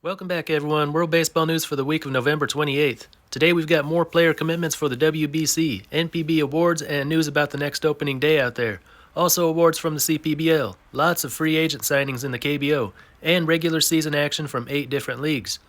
Welcome back, everyone. World Baseball News for the week of November 28th. Today we've got more player commitments for the WBC, NPB awards, and news about the next opening day out there. Also awards from the CPBL, lots of free agent signings in the KBO, and regular season action from 8 different leagues.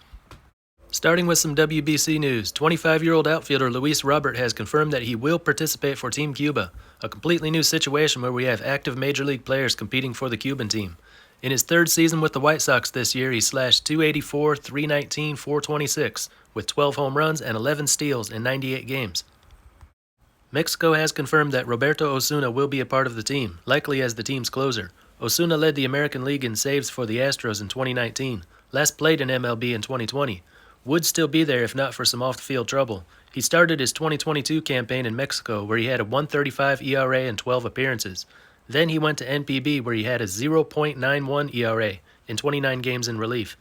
Starting with some WBC news, 25-year-old outfielder Luis Robert has confirmed that he will participate for Team Cuba, a completely new situation where we have active Major League players competing for the Cuban team. In his third season with the White Sox this year, he slashed .284, .319, .426, with 12 home runs and 11 steals in 98 games. Mexico has confirmed that Roberto Osuna will be a part of the team, likely as the team's closer. Osuna led the American League in saves for the Astros in 2019, last played in MLB in 2020. Would still be there if not for some off-the-field trouble. He started his 2022 campaign in Mexico, where he had a 1.35 ERA and 12 appearances. Then he went to NPB, where he had a 0.91 ERA in 29 games in relief.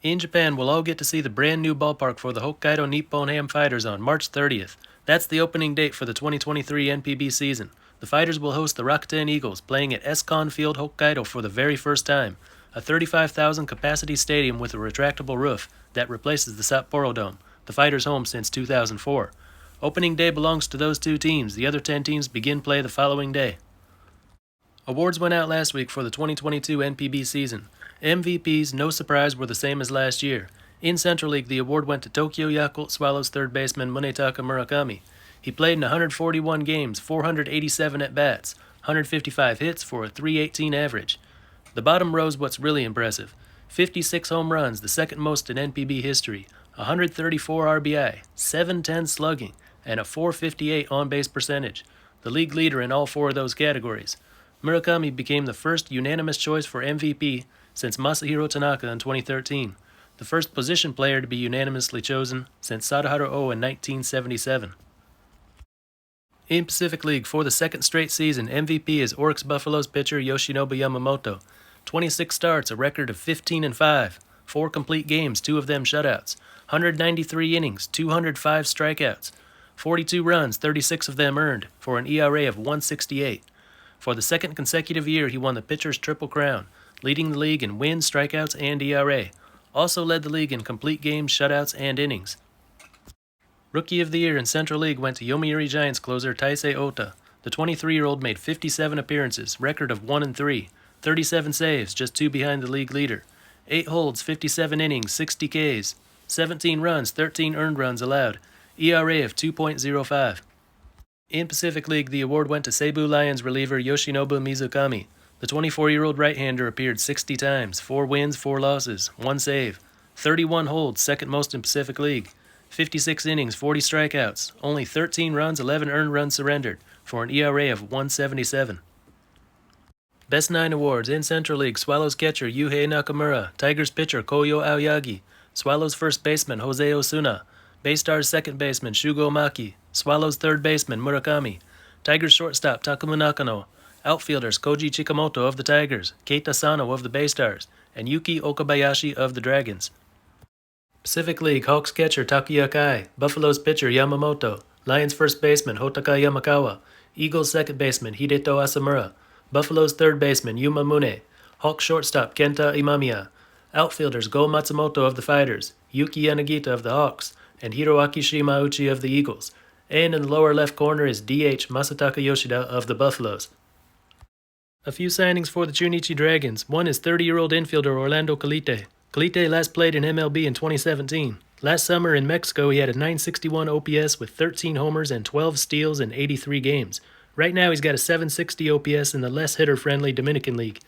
In Japan, we'll all get to see the brand new ballpark for the Hokkaido Nippon Ham Fighters on March 30th. That's the opening date for the 2023 NPB season. The Fighters will host the Rakuten Eagles, playing at Escon Field, Hokkaido for the very first time, a 35,000 capacity stadium with a retractable roof that replaces the Sapporo Dome, the Fighters' home since 2004. Opening day belongs to those two teams. The other 10 teams begin play the following day. Awards went out last week for the 2022 NPB season. MVPs, no surprise, were the same as last year. In Central League, the award went to Tokyo Yakult Swallows third baseman Munetaka Murakami. He played in 141 games, 487 at-bats, 155 hits for a .318 average. The bottom row's what's really impressive. 56 home runs, the second most in NPB history, 134 RBI, 710 slugging, and a .458 on-base percentage, the league leader in all 4 of those categories. Murakami became the first unanimous choice for MVP since Masahiro Tanaka in 2013, the first position player to be unanimously chosen since Sadaharu Oh in 1977. In Pacific League, for the second straight season, MVP is Oryx Buffalo's pitcher Yoshinobu Yamamoto. 26 starts, a record of 15-5, 4 complete games, 2 of them shutouts, 193 innings, 205 strikeouts, 42 runs, 36 of them earned, for an ERA of 1.68. For the second consecutive year, he won the pitcher's Triple Crown, leading the league in wins, strikeouts, and ERA. Also led the league in complete games, shutouts, and innings. Rookie of the Year in Central League went to Yomiuri Giants closer Taisei Ota. The 23-year-old made 57 appearances, record of 1-3, 37 saves, just 2 behind the league leader, 8 holds, 57 innings, 60 Ks, 17 runs, 13 earned runs allowed, ERA of 2.05. In Pacific League, the award went to Seibu Lions reliever Yoshinobu Mizukami. The 24-year-old right-hander appeared 60 times, 4 wins, 4 losses, 1 save, 31 holds, second most in Pacific League, 56 innings, 40 strikeouts, only 13 runs, 11 earned runs surrendered, for an ERA of 1.77. Best 9 awards in Central League: Swallows catcher Yuhei Nakamura, Tigers pitcher Koyo Aoyagi, Swallows first baseman Jose Osuna, Baystars second baseman Shugo Maki, Swallows third baseman Murakami, Tigers shortstop Takuma Nakano, outfielders Koji Chikamoto of the Tigers, Keita Sano of the Baystars, and Yuki Okabayashi of the Dragons. Pacific League: Hawks catcher Takuya Kai, Buffaloes pitcher Yamamoto, Lions first baseman Hotaka Yamakawa, Eagles second baseman Hideto Asamura, Buffalo's third baseman Yuma Mune, Hawks shortstop Kenta Imamiya, outfielders Go Matsumoto of the Fighters, Yuki Yanagita of the Hawks, and Hiroaki Shimauchi of the Eagles. And in the lower left corner is DH Masataka Yoshida of the Buffaloes. A few signings for the Chunichi Dragons. One is 30-year-old infielder Orlando Calite. Calite last played in MLB in 2017. Last summer in Mexico, he had a .961 OPS with 13 homers and 12 steals in 83 games. Right now, he's got a .760 OPS in the less hitter-friendly Dominican League.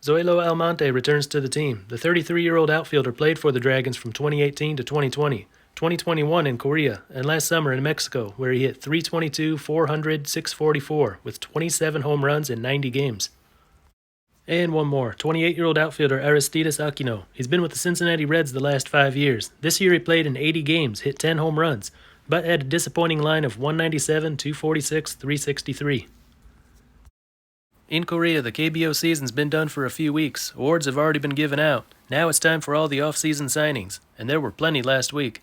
Zoilo Almonte returns to the team. The 33-year-old outfielder played for the Dragons from 2018 to 2020, 2021 in Korea, and last summer in Mexico, where he hit .322, .400, .644, with 27 home runs in 90 games. And one more, 28-year-old outfielder Aristides Aquino. He's been with the Cincinnati Reds the last 5 years. This year he played in 80 games, hit 10 home runs, but had a disappointing line of 197, 246, 363. In Korea, the KBO season's been done for a few weeks. Awards have already been given out. Now it's time for all the off-season signings, and there were plenty last week.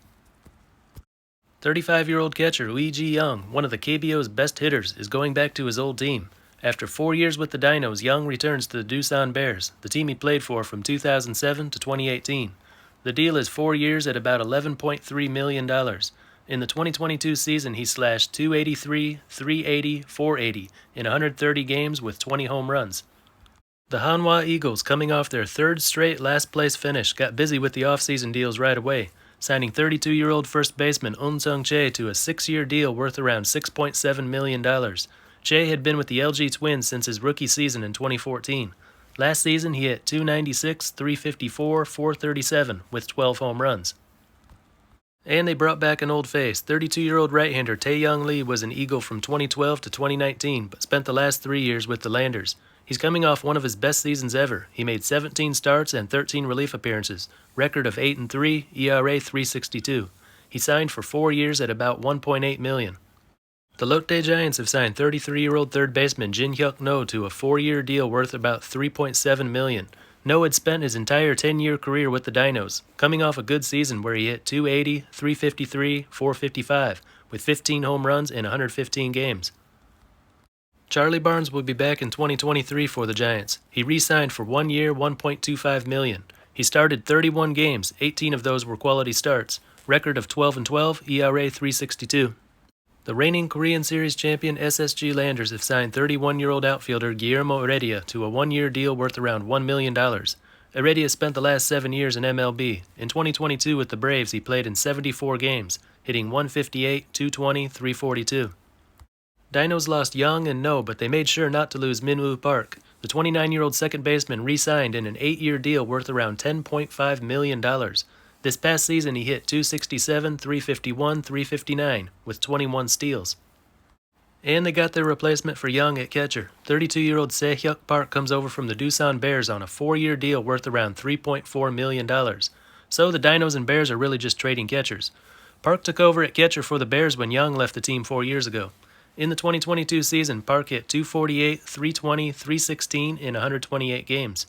35-year-old catcher Lee Ji-young, one of the KBO's best hitters, is going back to his old team. After 4 years with the Dinos, Young returns to the Doosan Bears, the team he played for from 2007 to 2018. The deal is 4 years at about $11.3 million. In the 2022 season, he slashed .283, .380, .480 in 130 games with 20 home runs. The Hanwha Eagles, coming off their third straight last-place finish, got busy with the offseason deals right away, signing 32-year-old first baseman Eun-Sung Choi to a 6-year deal worth around $6.7 million. Choi had been with the LG Twins since his rookie season in 2014. Last season, he hit .296, .354, .437 with 12 home runs. And they brought back an old face. 32-year-old right-hander Tae-Young Lee was an Eagle from 2012 to 2019, but spent the last 3 years with the Landers. He's coming off one of his best seasons ever. He made 17 starts and 13 relief appearances, record of 8-3, ERA .362. He signed for 4 years at about $1.8 million. The Lotte Giants have signed 33-year-old third baseman Jin-Hyuk No to a 4-year deal worth about $3.7 million. No had spent his entire 10-year career with the Dinos, coming off a good season where he hit .280, .353, .455, with 15 home runs in 115 games. Charlie Barnes will be back in 2023 for the Giants. He re-signed for 1 year, $1.25 million. He started 31 games, 18 of those were quality starts. Record of 12-12, ERA .362. The reigning Korean Series champion SSG Landers have signed 31-year-old outfielder Guillermo Heredia to a 1-year deal worth around $1 million. Heredia spent the last 7 years in MLB. In 2022 with the Braves, he played in 74 games, hitting .158, .220, .342. Dinos lost Young and No, but they made sure not to lose Min-woo Park. The 29-year-old second baseman re-signed in an 8-year deal worth around $10.5 million. This past season he hit .267, .351, .359 with 21 steals. And they got their replacement for Young at catcher. 32-year-old Se-hyuk Park comes over from the Doosan Bears on a 4-year deal worth around $3.4 million. So the Dinos and Bears are really just trading catchers. Park took over at catcher for the Bears when Young left the team 4 years ago. In the 2022 season, Park hit .248, .320, .316 in 128 games.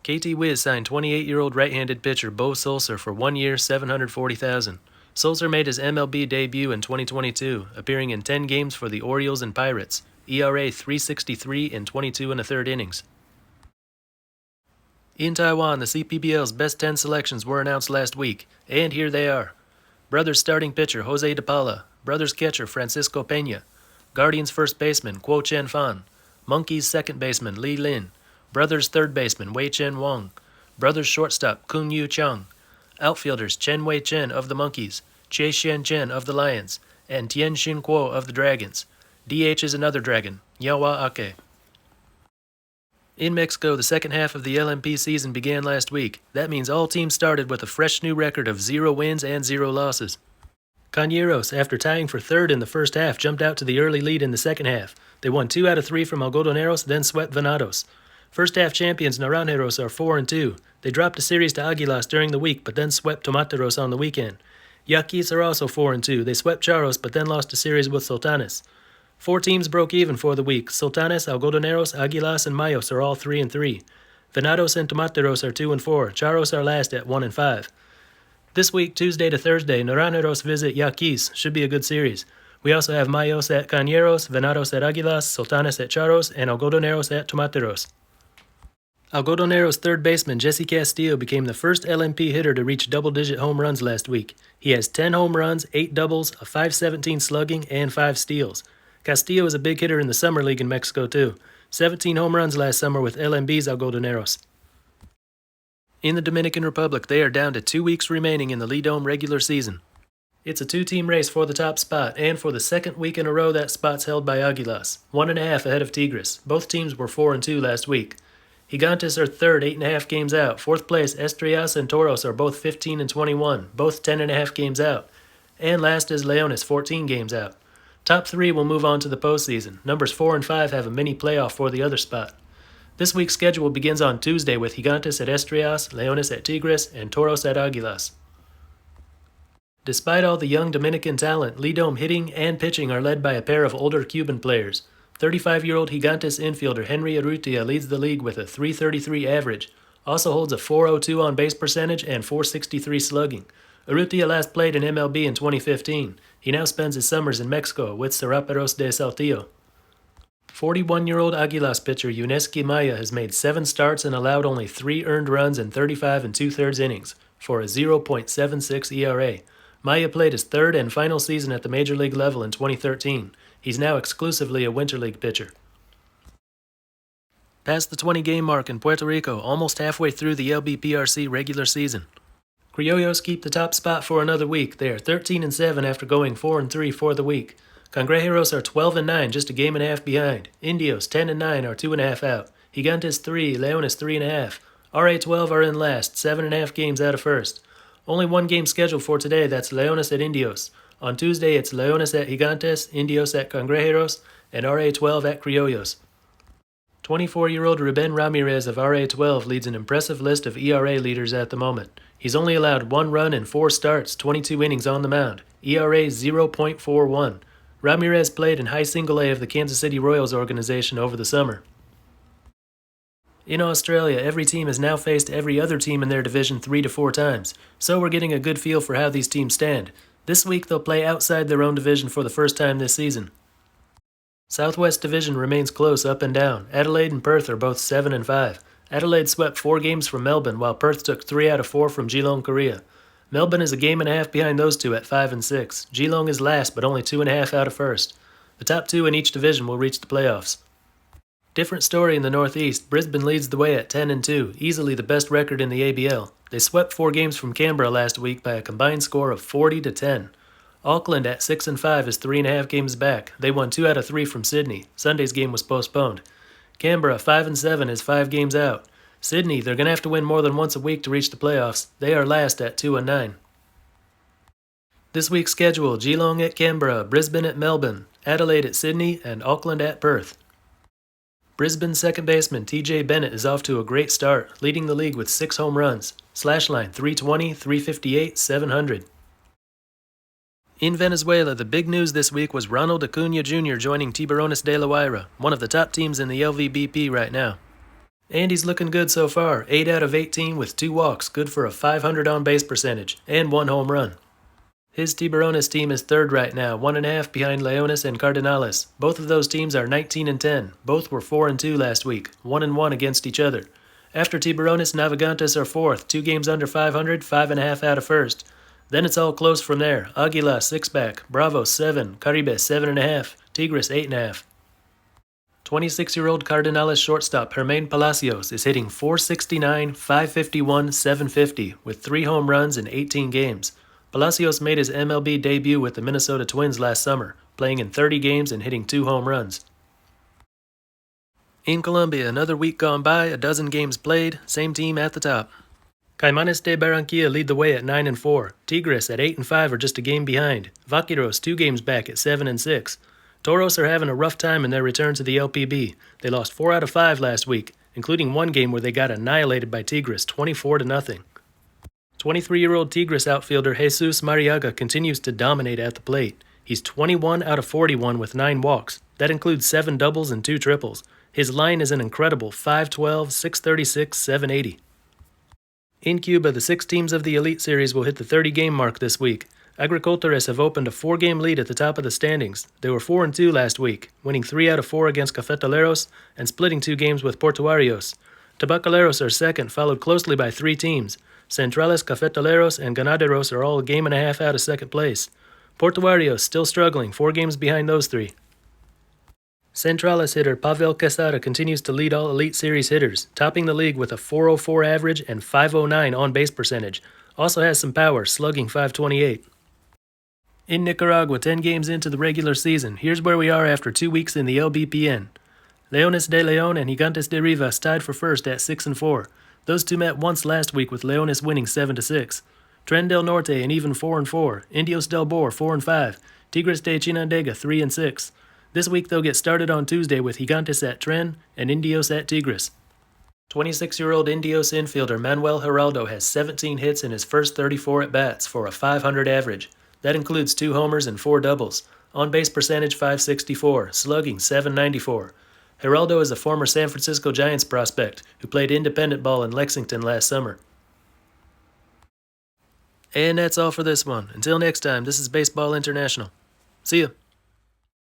KT Wiz signed 28-year-old right-handed pitcher Bo Sulcer for 1 year, $740,000. Sulcer made his MLB debut in 2022, appearing in 10 games for the Orioles and Pirates, ERA .363 in 22 1/3 innings. In Taiwan, the CPBL's best 10 selections were announced last week, and here they are. Brothers starting pitcher Jose De Paula, Brothers catcher Francisco Peña, Guardians first baseman Kuo Chen Fan, Monkeys second baseman Li Lin, Brothers third baseman Wei Chen Wang, Brothers shortstop Kung Yu Chang, outfielders Chen Wei Chen of the Monkeys, Che Xian Chen of the Lions, and Tien Xin Kuo of the Dragons. DH is another Dragon, Yawa Ake. In Mexico, the second half of the LMP season began last week. That means all teams started with a fresh new record of 0 wins and 0 losses. Cañeros, after tying for third in the first half, jumped out to the early lead in the second half. They won 2 out of 3 from Algodoneros, then swept Venados. First half champions Naranjeros are 4-2. They dropped a series to Águilas during the week, but then swept Tomateros on the weekend. Yaquis are also 4-2. They swept Charros, but then lost a series with Sultanes. 4 teams broke even for the week. Sultanes, Algodoneros, Águilas, and Mayos are all 3-3. Venados and Tomateros are 2-4. Charros are last at 1-5. This week, Tuesday to Thursday, Naranjeros visit Yaquis. Should be a good series. We also have Mayos at Cañeros, Venados at Águilas, Sultanes at Charros, and Algodoneros at Tomateros. Algodoneros third baseman Jesse Castillo became the first LMP hitter to reach double-digit home runs last week. He has 10 home runs, 8 doubles, a .517 slugging, and 5 steals. Castillo is a big hitter in the Summer League in Mexico, too. 17 home runs last summer with LMB's Algodoneros. In the Dominican Republic, they are down to 2 weeks remaining in the LIDOM regular season. It's a 2-team race for the top spot, and for the second week in a row that spot's held by Águilas, 1.5 ahead of Tigres. Both teams were 4-2 last week. Gigantes are third, 8.5 games out. Fourth place, Estrellas and Toros are both 15-21, both 10.5 games out. And last is Leones, 14 games out. Top 3 will move on to the postseason. Numbers 4 and 5 have a mini playoff for the other spot. This week's schedule begins on Tuesday with Gigantes at Estrellas, Leones at Tigres, and Toros at Águilas. Despite all the young Dominican talent, LIDOM hitting and pitching are led by a pair of older Cuban players. 35-year-old Gigantes infielder Henry Urrutia leads the league with a .333 average, also holds a .402 on-base percentage and .463 slugging. Urrutia last played in MLB in 2015. He now spends his summers in Mexico with Seraperos de Saltillo. 41-year-old Águilas pitcher Yuneski Maya has made 7 starts and allowed only 3 earned runs in 35 2/3 innings for a 0.76 ERA. Maya played his 3rd and final season at the major league level in 2013. He's now exclusively a winter league pitcher. Past the 20-game mark in Puerto Rico, almost halfway through the LBPRC regular season. Criollos keep the top spot for another week. They are 13-7 after going 4-3 for the week. Cangrejeros are 12-9, just a game and a half behind. Indios 10-9 are 2.5 out. Gigantes 3, Leones 3.5. RA12 are in last, 7.5 games out of first. Only 1 game scheduled for today, that's Leones at Indios. On Tuesday, it's Leones at Gigantes, Indios at Cangrejeros, and RA12 at Criollos. 24-year-old Ruben Ramirez of RA12 leads an impressive list of ERA leaders at the moment. He's only allowed 1 run in 4 starts, 22 innings on the mound. ERA 0.41. Ramirez played in high single-A of the Kansas City Royals organization over the summer. In Australia, every team has now faced every other team in their division 3 to 4 times, so we're getting a good feel for how these teams stand. This week they'll play outside their own division for the first time this season. Southwest Division remains close up and down. Adelaide and Perth are both 7-5. Adelaide swept 4 games from Melbourne, while Perth took 3 out of 4 from Geelong, Korea. Melbourne is a game and a half behind those two at 5-6. Geelong is last, but only 2.5 out of first. The top 2 in each division will reach the playoffs. Different story in the Northeast. Brisbane leads the way at 10-2, easily the best record in the ABL. They swept 4 games from Canberra last week by a combined score of 40-10. Auckland at 6-5 is 3.5 games back. They won 2 out of 3 from Sydney. Sunday's game was postponed. Canberra 5-7 is 5 games out. Sydney, they're going to have to win more than once a week to reach the playoffs. They are last at 2-9. This week's schedule: Geelong at Canberra, Brisbane at Melbourne, Adelaide at Sydney, and Auckland at Perth. Brisbane's second baseman TJ Bennett is off to a great start, leading the league with 6 home runs. Slash line 320, 358, 700. In Venezuela, the big news this week was Ronald Acuna Jr. joining Tiburones de la Guaira, one of the top teams in the LVBP right now. And he's looking good so far, 8 out of 18 with 2 walks, good for a 500 on-base percentage, and 1 home run. His Tiburones team is 3rd right now, 1.5 behind Leones and Cardenales. Both of those teams are 19-10. Both were 4-2 last week, 1-1 against each other. After Tiburones, Navegantes are 4th, 2 games under 500, 5.5 out of first. Then it's all close from there. Aguila 6-back, Bravo 7, Caribe 7.5, Tigres 8.5. 26-year-old Cardenales shortstop Germain Palacios is hitting .469, .551, .750 with 3 home runs in 18 games. Palacios made his MLB debut with the Minnesota Twins last summer, playing in 30 games and hitting 2 home runs. In Colombia, another week gone by, a dozen games played, same team at the top. Caimanes de Barranquilla lead the way at 9-4. Tigres at 8-5 are just a game behind. Vaqueros 2 games back at 7-6. Toros are having a rough time in their return to the LPB. They lost 4 out of 5 last week, including 1 game where they got annihilated by Tigres, 24-0. 23-year-old Tigres outfielder Jesus Mariaga continues to dominate at the plate. He's 21 out of 41 with 9 walks. That includes 7 doubles and 2 triples. His line is an incredible 512, 636, 780. In Cuba, the 6 teams of the Elite Series will hit the 30-game mark this week. Agricultores have opened a 4-game lead at the top of the standings. They were 4-2 last week, winning 3 out of 4 against Cafetaleros and splitting 2 games with Portuarios. Tabacaleros are second, followed closely by 3 teams. Centrales, Cafetaleros, and Ganaderos are all a game and a half out of second place. Portuarios still struggling, 4 games behind those 3. Centrales hitter Pavel Quesada continues to lead all Elite Series hitters, topping the league with a .404 average and .509 on-base percentage. Also has some power, slugging .528. In Nicaragua, 10 games into the regular season, here's where we are after 2 weeks in the LBPN. Leones de León and Gigantes de Rivas tied for first at 6-4. Those two met once last week with Leones winning 7-6. Tren del Norte an even 4-4. Indios del Bor 4-5. Tigres de Chinandega 3-6. This week they'll get started on Tuesday with Gigantes at Tren and Indios at Tigres. 26-year-old Indios infielder Manuel Geraldo has 17 hits in his first 34 at-bats for a .500 average. That includes 2 homers and 4 doubles. On-base percentage .564, slugging .794. Geraldo is a former San Francisco Giants prospect who played independent ball in Lexington last summer. And that's all for this one. Until next time, this is Baseball International. See ya.